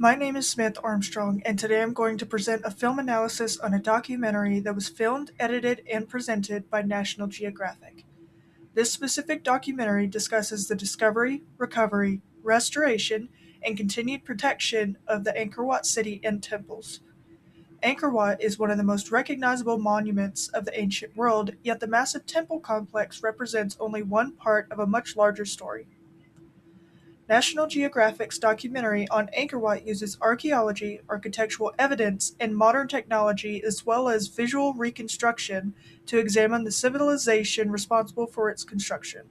My name is Smith Armstrong, and today I'm going to present a film analysis on a documentary that was filmed, edited, and presented by National Geographic. This specific documentary discusses the discovery, recovery, restoration, and continued protection of the Angkor Wat city and temples. Angkor Wat is one of the most recognizable monuments of the ancient world, yet the massive temple complex represents only one part of a much larger story. National Geographic's documentary on Angkor Wat uses archaeology, architectural evidence, and modern technology as well as visual reconstruction to examine the civilization responsible for its construction.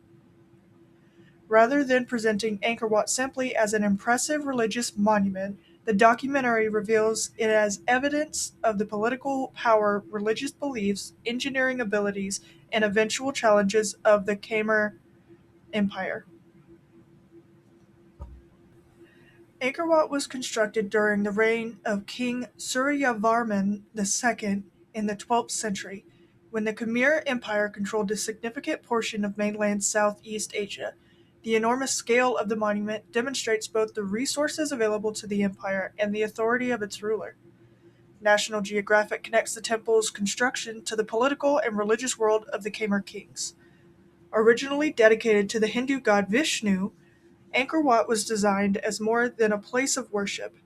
Rather than presenting Angkor Wat simply as an impressive religious monument, the documentary reveals it as evidence of the political power, religious beliefs, engineering abilities, and eventual challenges of the Khmer Empire. Angkor Wat was constructed during the reign of King Suryavarman II in the 12th century, when the Khmer Empire controlled a significant portion of mainland Southeast Asia. The enormous scale of the monument demonstrates both the resources available to the empire and the authority of its ruler. National Geographic connects the temple's construction to the political and religious world of the Khmer kings. Originally dedicated to the Hindu god Vishnu, Angkor Wat was designed as more than a place of worship.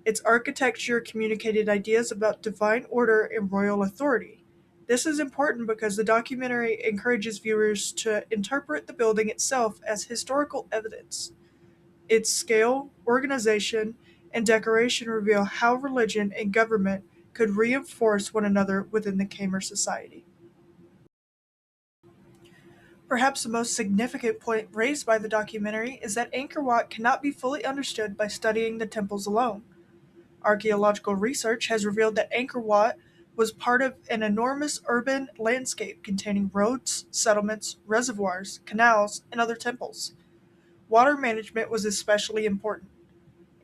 Its architecture communicated ideas about divine order and royal authority. This is important because the documentary encourages viewers to interpret the building itself as historical evidence. Its scale, organization, and decoration reveal how religion and government could reinforce one another within the Khmer society. Perhaps the most significant point raised by the documentary is that Angkor Wat cannot be fully understood by studying the temples alone. Archaeological research has revealed that Angkor Wat was part of an enormous urban landscape containing roads, settlements, reservoirs, canals, and other temples. Water management was especially important,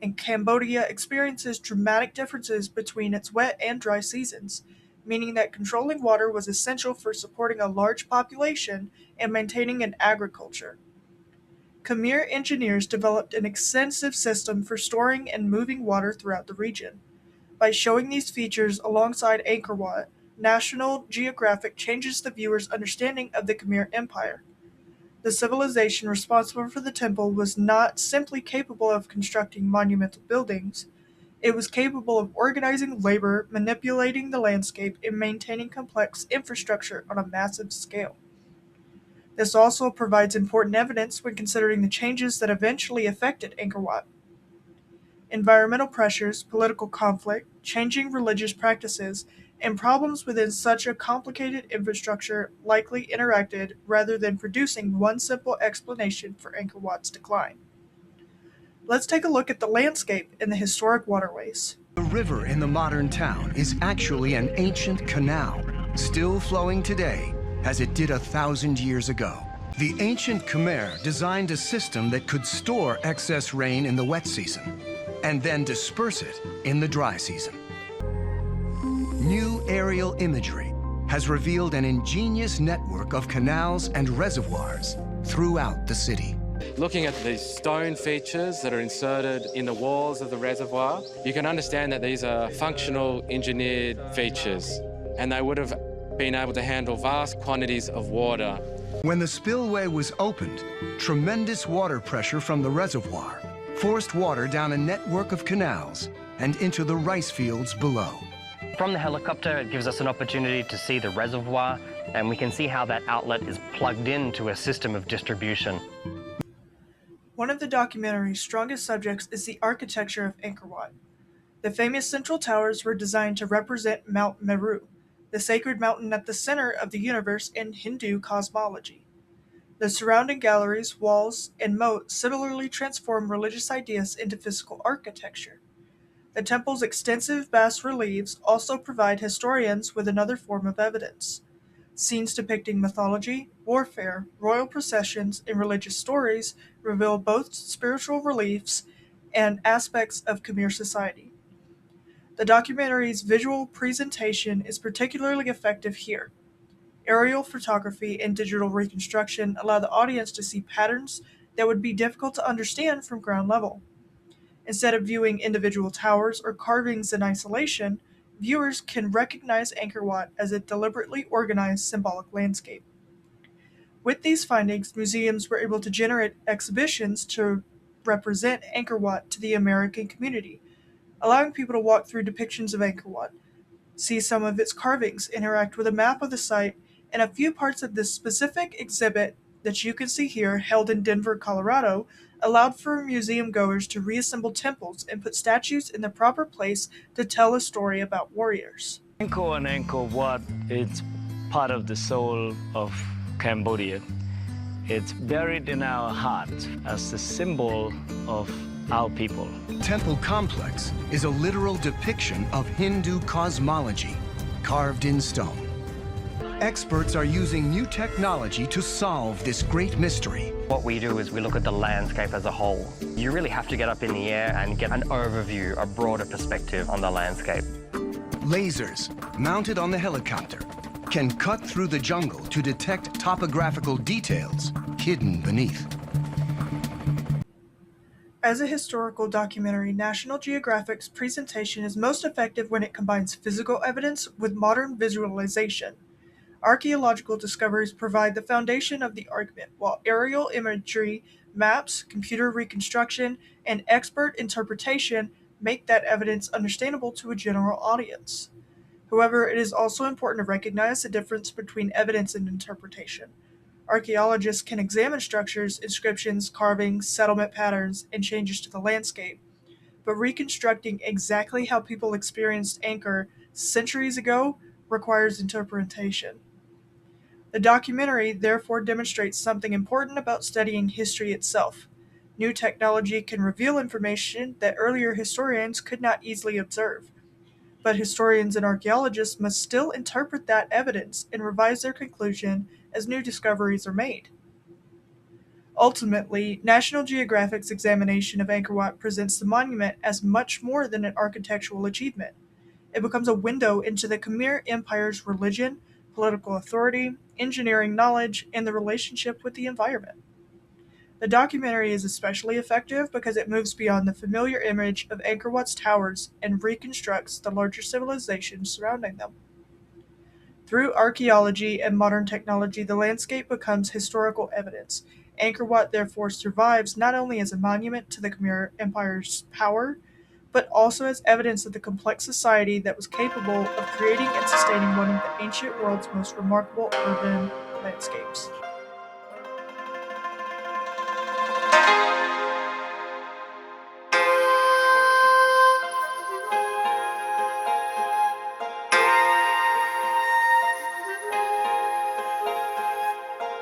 and Cambodia experiences dramatic differences between its wet and dry seasons, meaning that controlling water was essential for supporting a large population and maintaining an agriculture. Khmer engineers developed an extensive system for storing and moving water throughout the region. By showing these features alongside Angkor Wat, National Geographic changes the viewer's understanding of the Khmer Empire. The civilization responsible for the temple was not simply capable of constructing monumental buildings, it was capable of organizing labor, manipulating the landscape, and maintaining complex infrastructure on a massive scale. This also provides important evidence when considering the changes that eventually affected Angkor Wat. Environmental pressures, political conflict, changing religious practices, and problems within such a complicated infrastructure likely interacted rather than producing one simple explanation for Angkor Wat's decline. Let's take a look at the landscape and the historic waterways. The river in the modern town is actually an ancient canal, still flowing today as it did 1,000 years ago. The ancient Khmer designed a system that could store excess rain in the wet season and then disperse it in the dry season. New aerial imagery has revealed an ingenious network of canals and reservoirs throughout the city. Looking at these stone features that are inserted in the walls of the reservoir, you can understand that these are functional engineered features, and they would have been able to handle vast quantities of water. When the spillway was opened, tremendous water pressure from the reservoir forced water down a network of canals and into the rice fields below. From the helicopter, it gives us an opportunity to see the reservoir, and we can see how that outlet is plugged into a system of distribution. One of the documentary's strongest subjects is the architecture of Angkor Wat. The famous central towers were designed to represent Mount Meru, the sacred mountain at the center of the universe in Hindu cosmology. The surrounding galleries, walls, and moat similarly transform religious ideas into physical architecture. The temple's extensive bas-reliefs also provide historians with another form of evidence. Scenes depicting mythology, warfare, royal processions, and religious stories reveal both spiritual reliefs and aspects of Khmer society. The documentary's visual presentation is particularly effective here. Aerial photography and digital reconstruction allow the audience to see patterns that would be difficult to understand from ground level. Instead of viewing individual towers or carvings in isolation, viewers can recognize Angkor Wat as a deliberately organized symbolic landscape. With these findings, museums were able to generate exhibitions to represent Angkor Wat to the American community, allowing people to walk through depictions of Angkor Wat, see some of its carvings, interact with a map of the site, and a few parts of this specific exhibit that you can see here, held in Denver, Colorado, allowed for museum goers to reassemble temples and put statues in the proper place to tell a story about warriors. Angkor and Angkor Wat is part of the soul of Cambodia. It's buried in our hearts as the symbol of our people. Temple complex is a literal depiction of Hindu cosmology, carved in stone. Experts are using new technology to solve this great mystery. What we do is we look at the landscape as a whole. You really have to get up in the air and get an overview, a broader perspective on the landscape. Lasers, mounted on the helicopter, can cut through the jungle to detect topographical details hidden beneath. As a historical documentary, National Geographic's presentation is most effective when it combines physical evidence with modern visualization. Archaeological discoveries provide the foundation of the argument, while aerial imagery, maps, computer reconstruction, and expert interpretation make that evidence understandable to a general audience. However, it is also important to recognize the difference between evidence and interpretation. Archaeologists can examine structures, inscriptions, carvings, settlement patterns, and changes to the landscape, but reconstructing exactly how people experienced Angkor centuries ago requires interpretation. The documentary therefore demonstrates something important about studying history itself. New technology can reveal information that earlier historians could not easily observe, but historians and archaeologists must still interpret that evidence and revise their conclusion as new discoveries are made. Ultimately, National Geographic's examination of Angkor Wat presents the monument as much more than an architectural achievement. It becomes a window into the Khmer Empire's religion, political authority, engineering knowledge, and the relationship with the environment. The documentary is especially effective because it moves beyond the familiar image of Angkor Wat's towers and reconstructs the larger civilizations surrounding them. Through archaeology and modern technology, the landscape becomes historical evidence. Angkor Wat therefore survives not only as a monument to the Khmer Empire's power, but also as evidence of the complex society that was capable of creating and sustaining one of the ancient world's most remarkable urban landscapes.